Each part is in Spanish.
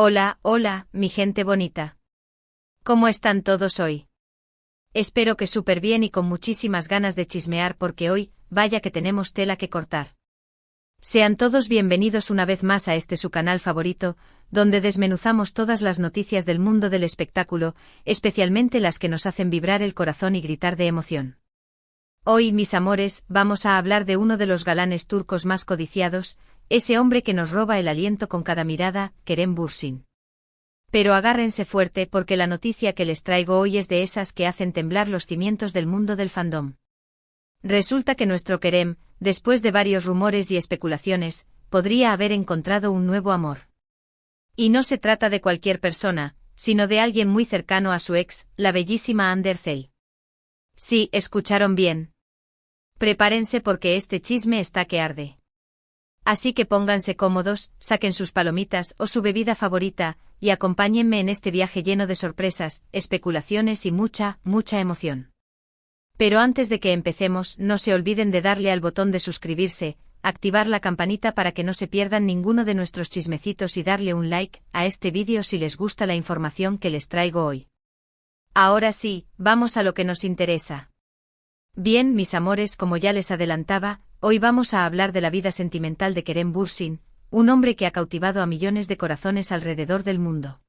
Hola, hola, mi gente bonita. ¿Cómo están todos hoy? Espero que súper bien y con muchísimas ganas de chismear porque hoy, vaya que tenemos tela que cortar. Sean todos bienvenidos una vez más a este su canal favorito, donde desmenuzamos todas las noticias del mundo del espectáculo, especialmente las que nos hacen vibrar el corazón y gritar de emoción. Hoy, mis amores, vamos a hablar de uno de los galanes turcos más codiciados, ese hombre que nos roba el aliento con cada mirada, Kerem Bürsin. Pero agárrense fuerte porque la noticia que les traigo hoy es de esas que hacen temblar los cimientos del mundo del fandom. Resulta que nuestro Kerem, después de varios rumores y especulaciones, podría haber encontrado un nuevo amor. Y no se trata de cualquier persona, sino de alguien muy cercano a su ex, la bellísima Hande Erçel. Sí, escucharon bien. Prepárense porque este chisme está que arde. Así que pónganse cómodos, saquen sus palomitas o su bebida favorita, y acompáñenme en este viaje lleno de sorpresas, especulaciones y mucha, mucha emoción. Pero antes de que empecemos, no se olviden de darle al botón de suscribirse, activar la campanita para que no se pierdan ninguno de nuestros chismecitos y darle un like a este vídeo si les gusta la información que les traigo hoy. Ahora sí, vamos a lo que nos interesa. Bien, mis amores, como ya les adelantaba, hoy vamos a hablar de la vida sentimental de Kerem Bürsin, un hombre que ha cautivado a millones de corazones alrededor del mundo.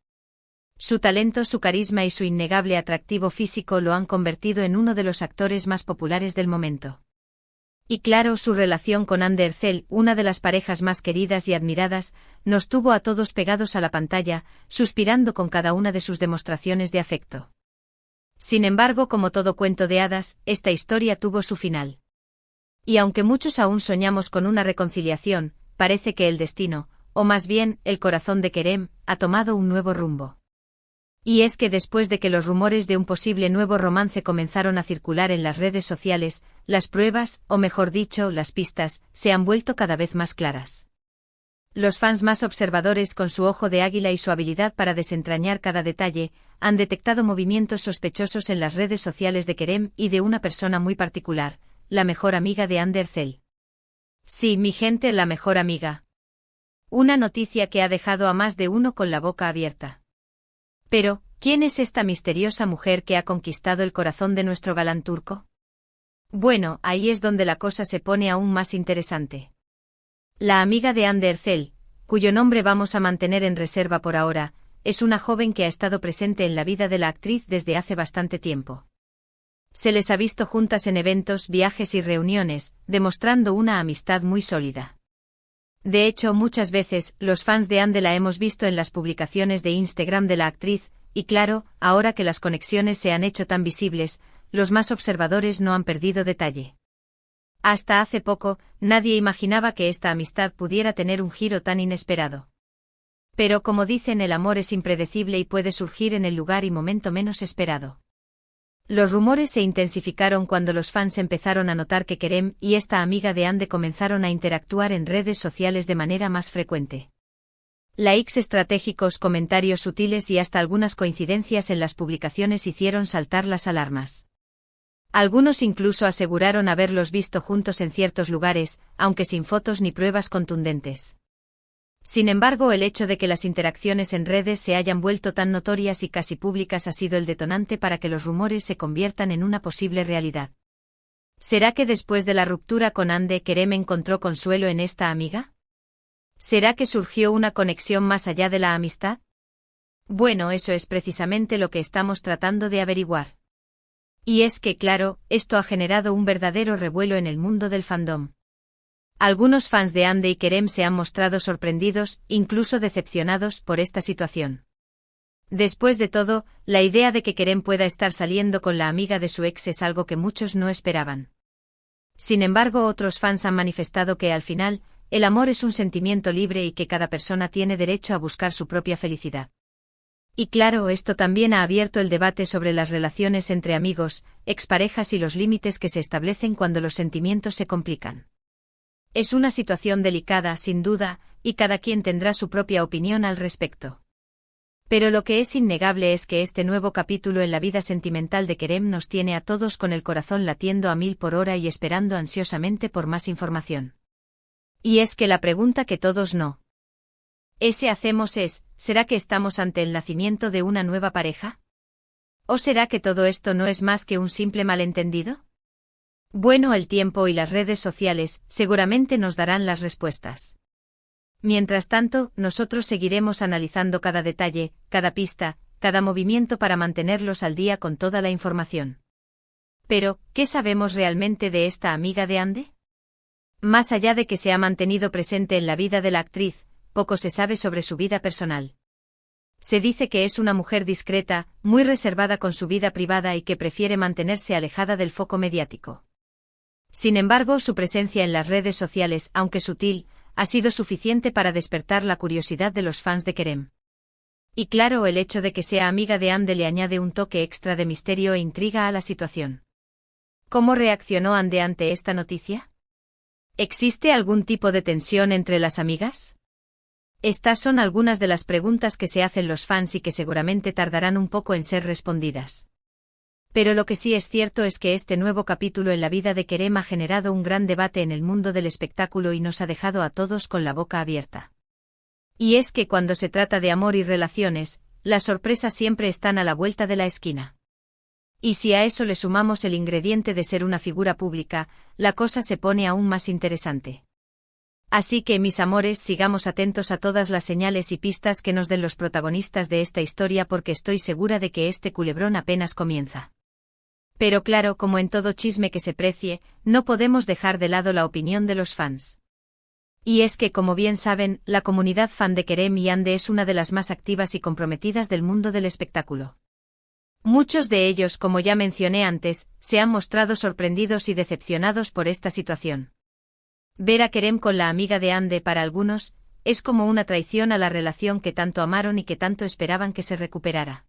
Su talento, su carisma y su innegable atractivo físico lo han convertido en uno de los actores más populares del momento. Y claro, su relación con Hande Erçel, una de las parejas más queridas y admiradas, nos tuvo a todos pegados a la pantalla, suspirando con cada una de sus demostraciones de afecto. Sin embargo, como todo cuento de hadas, esta historia tuvo su final. Y aunque muchos aún soñamos con una reconciliación, parece que el destino, o más bien, el corazón de Kerem, ha tomado un nuevo rumbo. Y es que después de que los rumores de un posible nuevo romance comenzaron a circular en las redes sociales, las pruebas, o mejor dicho, las pistas, se han vuelto cada vez más claras. Los fans más observadores con su ojo de águila y su habilidad para desentrañar cada detalle, han detectado movimientos sospechosos en las redes sociales de Kerem y de una persona muy particular, la mejor amiga de Hande Erçel. Sí, mi gente, la mejor amiga. Una noticia que ha dejado a más de uno con la boca abierta. Pero, ¿quién es esta misteriosa mujer que ha conquistado el corazón de nuestro galán turco? Bueno, ahí es donde la cosa se pone aún más interesante. La amiga de Hande Erçel, cuyo nombre vamos a mantener en reserva por ahora, es una joven que ha estado presente en la vida de la actriz desde hace bastante tiempo. Se les ha visto juntas en eventos, viajes y reuniones, demostrando una amistad muy sólida. De hecho, muchas veces, los fans de Hande la hemos visto en las publicaciones de Instagram de la actriz, y claro, ahora que las conexiones se han hecho tan visibles, los más observadores no han perdido detalle. Hasta hace poco, nadie imaginaba que esta amistad pudiera tener un giro tan inesperado. Pero como dicen, el amor es impredecible y puede surgir en el lugar y momento menos esperado. Los rumores se intensificaron cuando los fans empezaron a notar que Kerem y esta amiga de Hande comenzaron a interactuar en redes sociales de manera más frecuente. Likes estratégicos, comentarios sutiles y hasta algunas coincidencias en las publicaciones hicieron saltar las alarmas. Algunos incluso aseguraron haberlos visto juntos en ciertos lugares, aunque sin fotos ni pruebas contundentes. Sin embargo, el hecho de que las interacciones en redes se hayan vuelto tan notorias y casi públicas ha sido el detonante para que los rumores se conviertan en una posible realidad. ¿Será que después de la ruptura con Hande, Kerem encontró consuelo en esta amiga? ¿Será que surgió una conexión más allá de la amistad? Bueno, eso es precisamente lo que estamos tratando de averiguar. Y es que, claro, esto ha generado un verdadero revuelo en el mundo del fandom. Algunos fans de Hande y Kerem se han mostrado sorprendidos, incluso decepcionados, por esta situación. Después de todo, la idea de que Kerem pueda estar saliendo con la amiga de su ex es algo que muchos no esperaban. Sin embargo, otros fans han manifestado que, al final, el amor es un sentimiento libre y que cada persona tiene derecho a buscar su propia felicidad. Y claro, esto también ha abierto el debate sobre las relaciones entre amigos, exparejas y los límites que se establecen cuando los sentimientos se complican. Es una situación delicada, sin duda, y cada quien tendrá su propia opinión al respecto. Pero lo que es innegable es que este nuevo capítulo en la vida sentimental de Kerem nos tiene a todos con el corazón latiendo a 1000 por hora y esperando ansiosamente por más información. Y es que la pregunta que todos no Ese hacemos es, ¿será que estamos ante el nacimiento de una nueva pareja? ¿O será que todo esto no es más que un simple malentendido? Bueno, el tiempo y las redes sociales seguramente nos darán las respuestas. Mientras tanto, nosotros seguiremos analizando cada detalle, cada pista, cada movimiento para mantenerlos al día con toda la información. Pero, ¿qué sabemos realmente de esta amiga de Andy? Más allá de que se ha mantenido presente en la vida de la actriz, poco se sabe sobre su vida personal. Se dice que es una mujer discreta, muy reservada con su vida privada y que prefiere mantenerse alejada del foco mediático. Sin embargo, su presencia en las redes sociales, aunque sutil, ha sido suficiente para despertar la curiosidad de los fans de Kerem. Y claro, el hecho de que sea amiga de Andy le añade un toque extra de misterio e intriga a la situación. ¿Cómo reaccionó Andy ante esta noticia? ¿Existe algún tipo de tensión entre las amigas? Estas son algunas de las preguntas que se hacen los fans y que seguramente tardarán un poco en ser respondidas. Pero lo que sí es cierto es que este nuevo capítulo en la vida de Kerem ha generado un gran debate en el mundo del espectáculo y nos ha dejado a todos con la boca abierta. Y es que cuando se trata de amor y relaciones, las sorpresas siempre están a la vuelta de la esquina. Y si a eso le sumamos el ingrediente de ser una figura pública, la cosa se pone aún más interesante. Así que, mis amores, sigamos atentos a todas las señales y pistas que nos den los protagonistas de esta historia porque estoy segura de que este culebrón apenas comienza. Pero claro, como en todo chisme que se precie, no podemos dejar de lado la opinión de los fans. Y es que, como bien saben, la comunidad fan de Kerem y Andy es una de las más activas y comprometidas del mundo del espectáculo. Muchos de ellos, como ya mencioné antes, se han mostrado sorprendidos y decepcionados por esta situación. Ver a Kerem con la amiga de Andy para algunos, es como una traición a la relación que tanto amaron y que tanto esperaban que se recuperara.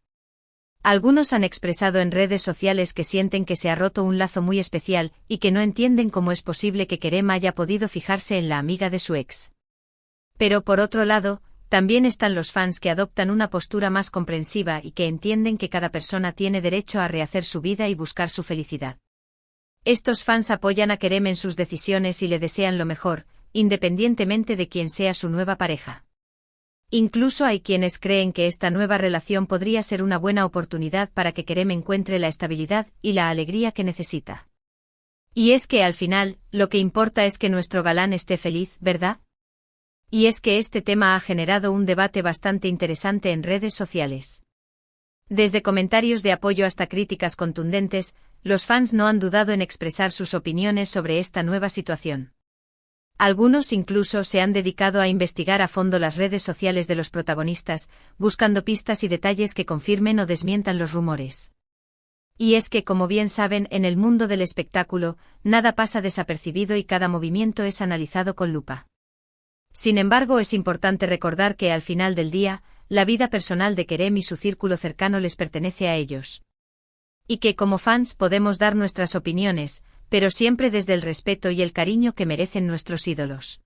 Algunos han expresado en redes sociales que sienten que se ha roto un lazo muy especial y que no entienden cómo es posible que Kerem haya podido fijarse en la amiga de su ex. Pero por otro lado, también están los fans que adoptan una postura más comprensiva y que entienden que cada persona tiene derecho a rehacer su vida y buscar su felicidad. Estos fans apoyan a Kerem en sus decisiones y le desean lo mejor, independientemente de quién sea su nueva pareja. Incluso hay quienes creen que esta nueva relación podría ser una buena oportunidad para que Kerem encuentre la estabilidad y la alegría que necesita. Y es que al final, lo que importa es que nuestro galán esté feliz, ¿verdad? Y es que este tema ha generado un debate bastante interesante en redes sociales. Desde comentarios de apoyo hasta críticas contundentes, los fans no han dudado en expresar sus opiniones sobre esta nueva situación. Algunos incluso se han dedicado a investigar a fondo las redes sociales de los protagonistas, buscando pistas y detalles que confirmen o desmientan los rumores. Y es que, como bien saben, en el mundo del espectáculo, nada pasa desapercibido y cada movimiento es analizado con lupa. Sin embargo, es importante recordar que al final del día, la vida personal de Kerem y su círculo cercano les pertenece a ellos. Y que como fans podemos dar nuestras opiniones, pero siempre desde el respeto y el cariño que merecen nuestros ídolos.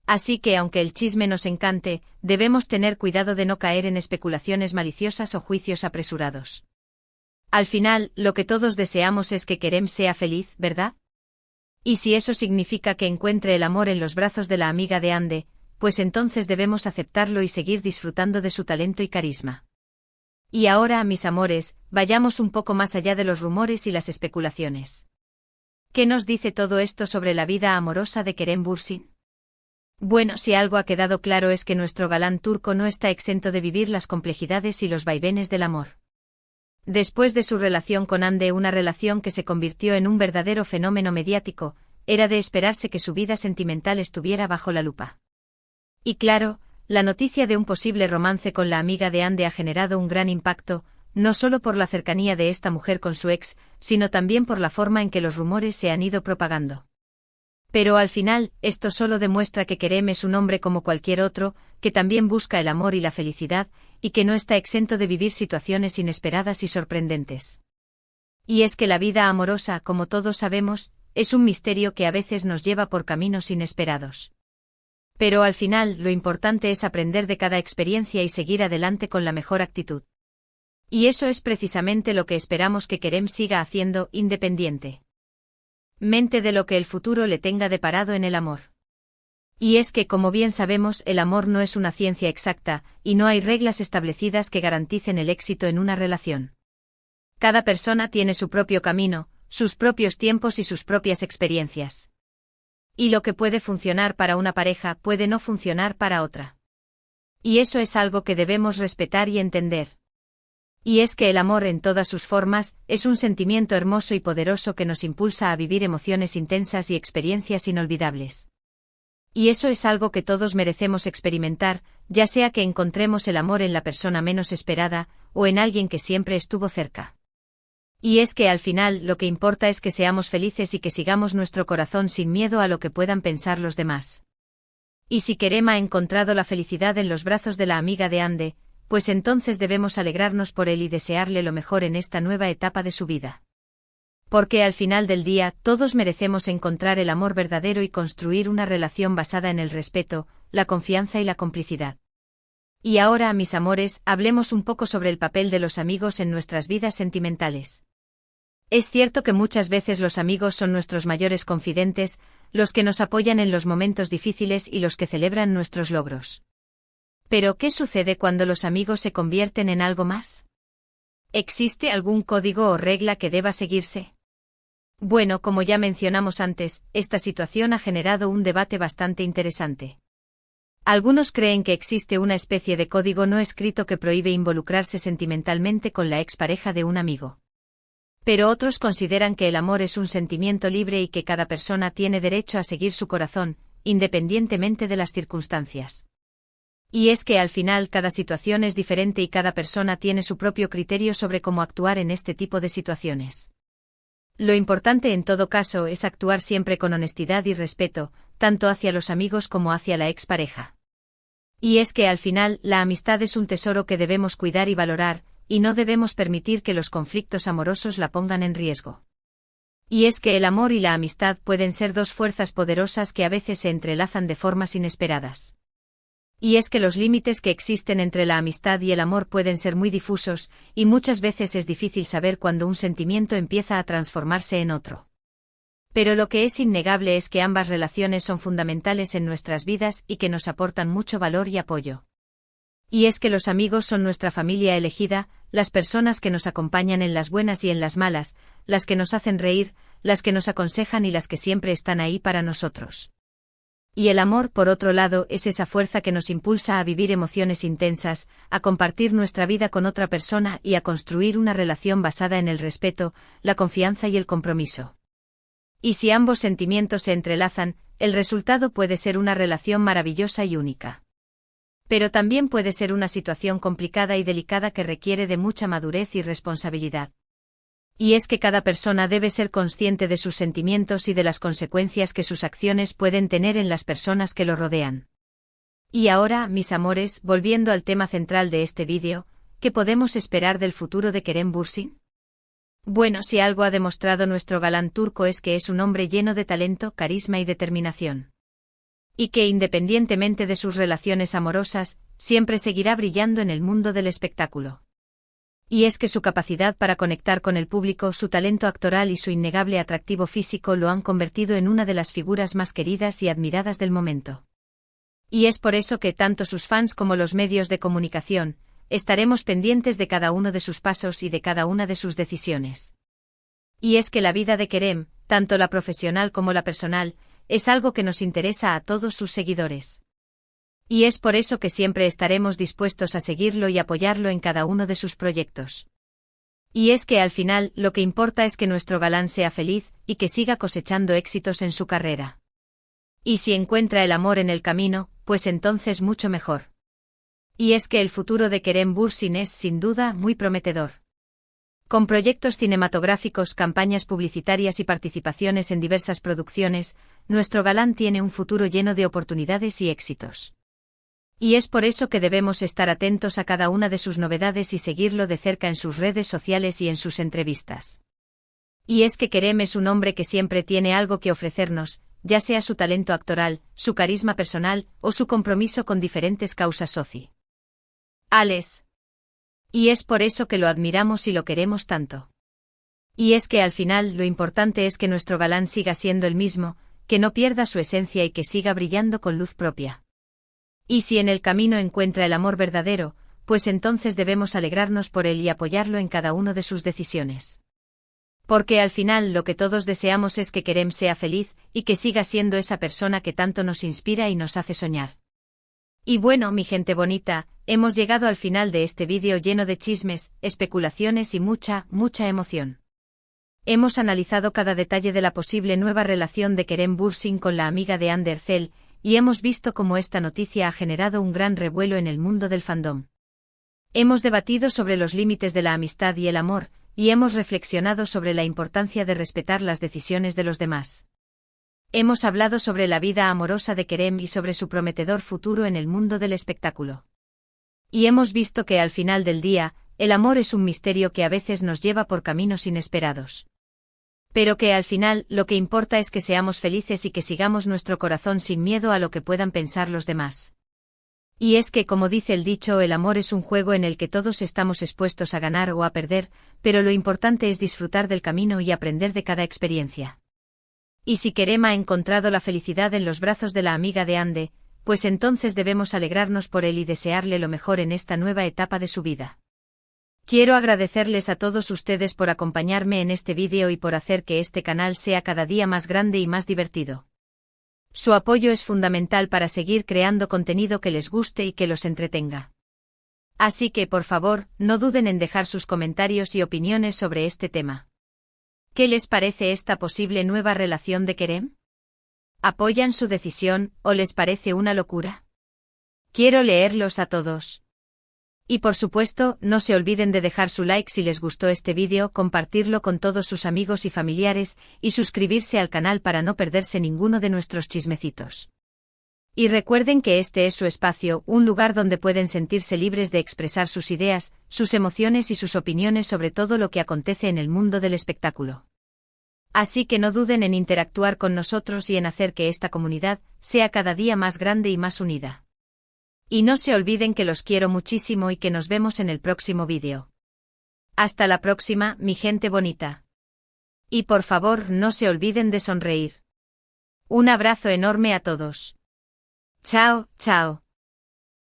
Así que aunque el chisme nos encante, debemos tener cuidado de no caer en especulaciones maliciosas o juicios apresurados. Al final, lo que todos deseamos es que Kerem sea feliz, ¿verdad? Y si eso significa que encuentre el amor en los brazos de la amiga de Andy, pues entonces debemos aceptarlo y seguir disfrutando de su talento y carisma. Y ahora, mis amores, vayamos un poco más allá de los rumores y las especulaciones. ¿Qué nos dice todo esto sobre la vida amorosa de Kerem Bürsin? Bueno, si algo ha quedado claro es que nuestro galán turco no está exento de vivir las complejidades y los vaivenes del amor. Después de su relación con Andy, una relación que se convirtió en un verdadero fenómeno mediático, era de esperarse que su vida sentimental estuviera bajo la lupa. Y claro, la noticia de un posible romance con la amiga de Andy ha generado un gran impacto, no solo por la cercanía de esta mujer con su ex, sino también por la forma en que los rumores se han ido propagando. Pero al final, esto solo demuestra que Kerem es un hombre como cualquier otro, que también busca el amor y la felicidad, y que no está exento de vivir situaciones inesperadas y sorprendentes. Y es que la vida amorosa, como todos sabemos, es un misterio que a veces nos lleva por caminos inesperados. Pero al final, lo importante es aprender de cada experiencia y seguir adelante con la mejor actitud. Y eso es precisamente lo que esperamos que Kerem siga haciendo, independientemente de lo que el futuro le tenga deparado en el amor. Y es que, como bien sabemos, el amor no es una ciencia exacta, y no hay reglas establecidas que garanticen el éxito en una relación. Cada persona tiene su propio camino, sus propios tiempos y sus propias experiencias. Y lo que puede funcionar para una pareja puede no funcionar para otra. Y eso es algo que debemos respetar y entender. Y es que el amor en todas sus formas es un sentimiento hermoso y poderoso que nos impulsa a vivir emociones intensas y experiencias inolvidables. Y eso es algo que todos merecemos experimentar, ya sea que encontremos el amor en la persona menos esperada, o en alguien que siempre estuvo cerca. Y es que al final lo que importa es que seamos felices y que sigamos nuestro corazón sin miedo a lo que puedan pensar los demás. Y si Kerem ha encontrado la felicidad en los brazos de la amiga de Ande, pues entonces debemos alegrarnos por él y desearle lo mejor en esta nueva etapa de su vida. Porque al final del día, todos merecemos encontrar el amor verdadero y construir una relación basada en el respeto, la confianza y la complicidad. Y ahora, mis amores, hablemos un poco sobre el papel de los amigos en nuestras vidas sentimentales. Es cierto que muchas veces los amigos son nuestros mayores confidentes, los que nos apoyan en los momentos difíciles y los que celebran nuestros logros. Pero, ¿qué sucede cuando los amigos se convierten en algo más? ¿Existe algún código o regla que deba seguirse? Bueno, como ya mencionamos antes, esta situación ha generado un debate bastante interesante. Algunos creen que existe una especie de código no escrito que prohíbe involucrarse sentimentalmente con la expareja de un amigo. Pero otros consideran que el amor es un sentimiento libre y que cada persona tiene derecho a seguir su corazón, independientemente de las circunstancias. Y es que al final cada situación es diferente y cada persona tiene su propio criterio sobre cómo actuar en este tipo de situaciones. Lo importante en todo caso es actuar siempre con honestidad y respeto, tanto hacia los amigos como hacia la expareja. Y es que al final la amistad es un tesoro que debemos cuidar y valorar, y no debemos permitir que los conflictos amorosos la pongan en riesgo. Y es que el amor y la amistad pueden ser dos fuerzas poderosas que a veces se entrelazan de formas inesperadas. Y es que los límites que existen entre la amistad y el amor pueden ser muy difusos, y muchas veces es difícil saber cuándo un sentimiento empieza a transformarse en otro. Pero lo que es innegable es que ambas relaciones son fundamentales en nuestras vidas y que nos aportan mucho valor y apoyo. Y es que los amigos son nuestra familia elegida, las personas que nos acompañan en las buenas y en las malas, las que nos hacen reír, las que nos aconsejan y las que siempre están ahí para nosotros. Y el amor, por otro lado, es esa fuerza que nos impulsa a vivir emociones intensas, a compartir nuestra vida con otra persona y a construir una relación basada en el respeto, la confianza y el compromiso. Y si ambos sentimientos se entrelazan, el resultado puede ser una relación maravillosa y única. Pero también puede ser una situación complicada y delicada que requiere de mucha madurez y responsabilidad. Y es que cada persona debe ser consciente de sus sentimientos y de las consecuencias que sus acciones pueden tener en las personas que lo rodean. Y ahora, mis amores, volviendo al tema central de este vídeo, ¿qué podemos esperar del futuro de Kerem Bürsin? Bueno, si algo ha demostrado nuestro galán turco es que es un hombre lleno de talento, carisma y determinación. Y que independientemente de sus relaciones amorosas, siempre seguirá brillando en el mundo del espectáculo. Y es que su capacidad para conectar con el público, su talento actoral y su innegable atractivo físico lo han convertido en una de las figuras más queridas y admiradas del momento. Y es por eso que tanto sus fans como los medios de comunicación, estaremos pendientes de cada uno de sus pasos y de cada una de sus decisiones. Y es que la vida de Kerem, tanto la profesional como la personal, es algo que nos interesa a todos sus seguidores. Y es por eso que siempre estaremos dispuestos a seguirlo y apoyarlo en cada uno de sus proyectos. Y es que al final lo que importa es que nuestro galán sea feliz y que siga cosechando éxitos en su carrera. Y si encuentra el amor en el camino, pues entonces mucho mejor. Y es que el futuro de Kerem Bürsin es, sin duda, muy prometedor. Con proyectos cinematográficos, campañas publicitarias y participaciones en diversas producciones, nuestro galán tiene un futuro lleno de oportunidades y éxitos. Y es por eso que debemos estar atentos a cada una de sus novedades y seguirlo de cerca en sus redes sociales y en sus entrevistas. Y es que Kerem es un hombre que siempre tiene algo que ofrecernos, ya sea su talento actoral, su carisma personal o su compromiso con diferentes causas sociales. Y es por eso que lo admiramos y lo queremos tanto. Y es que al final lo importante es que nuestro galán siga siendo el mismo, que no pierda su esencia y que siga brillando con luz propia. Y si en el camino encuentra el amor verdadero, pues entonces debemos alegrarnos por él y apoyarlo en cada una de sus decisiones. Porque al final lo que todos deseamos es que Kerem sea feliz y que siga siendo esa persona que tanto nos inspira y nos hace soñar. Y bueno, mi gente bonita, hemos llegado al final de este vídeo lleno de chismes, especulaciones y mucha emoción. Hemos analizado cada detalle de la posible nueva relación de Kerem Bürsin con la amiga de Hande Erçel, y hemos visto cómo esta noticia ha generado un gran revuelo en el mundo del fandom. Hemos debatido sobre los límites de la amistad y el amor, y hemos reflexionado sobre la importancia de respetar las decisiones de los demás. Hemos hablado sobre la vida amorosa de Kerem y sobre su prometedor futuro en el mundo del espectáculo. Y hemos visto que al final del día, el amor es un misterio que a veces nos lleva por caminos inesperados. Pero que al final lo que importa es que seamos felices y que sigamos nuestro corazón sin miedo a lo que puedan pensar los demás. Y es que, como dice el dicho, el amor es un juego en el que todos estamos expuestos a ganar o a perder, pero lo importante es disfrutar del camino y aprender de cada experiencia. Y si Kerem ha encontrado la felicidad en los brazos de la amiga de Hande, pues entonces debemos alegrarnos por él y desearle lo mejor en esta nueva etapa de su vida. Quiero agradecerles a todos ustedes por acompañarme en este vídeo y por hacer que este canal sea cada día más grande y más divertido. Su apoyo es fundamental para seguir creando contenido que les guste y que los entretenga. Así que, por favor, no duden en dejar sus comentarios y opiniones sobre este tema. ¿Qué les parece esta posible nueva relación de Kerem? ¿Apoyan su decisión o les parece una locura? Quiero leerlos a todos. Y por supuesto, no se olviden de dejar su like si les gustó este vídeo, compartirlo con todos sus amigos y familiares, y suscribirse al canal para no perderse ninguno de nuestros chismecitos. Y recuerden que este es su espacio, un lugar donde pueden sentirse libres de expresar sus ideas, sus emociones y sus opiniones sobre todo lo que acontece en el mundo del espectáculo. Así que no duden en interactuar con nosotros y en hacer que esta comunidad sea cada día más grande y más unida. Y no se olviden que los quiero muchísimo y que nos vemos en el próximo vídeo. Hasta la próxima, mi gente bonita. Y por favor no se olviden de sonreír. Un abrazo enorme a todos. Chao, chao.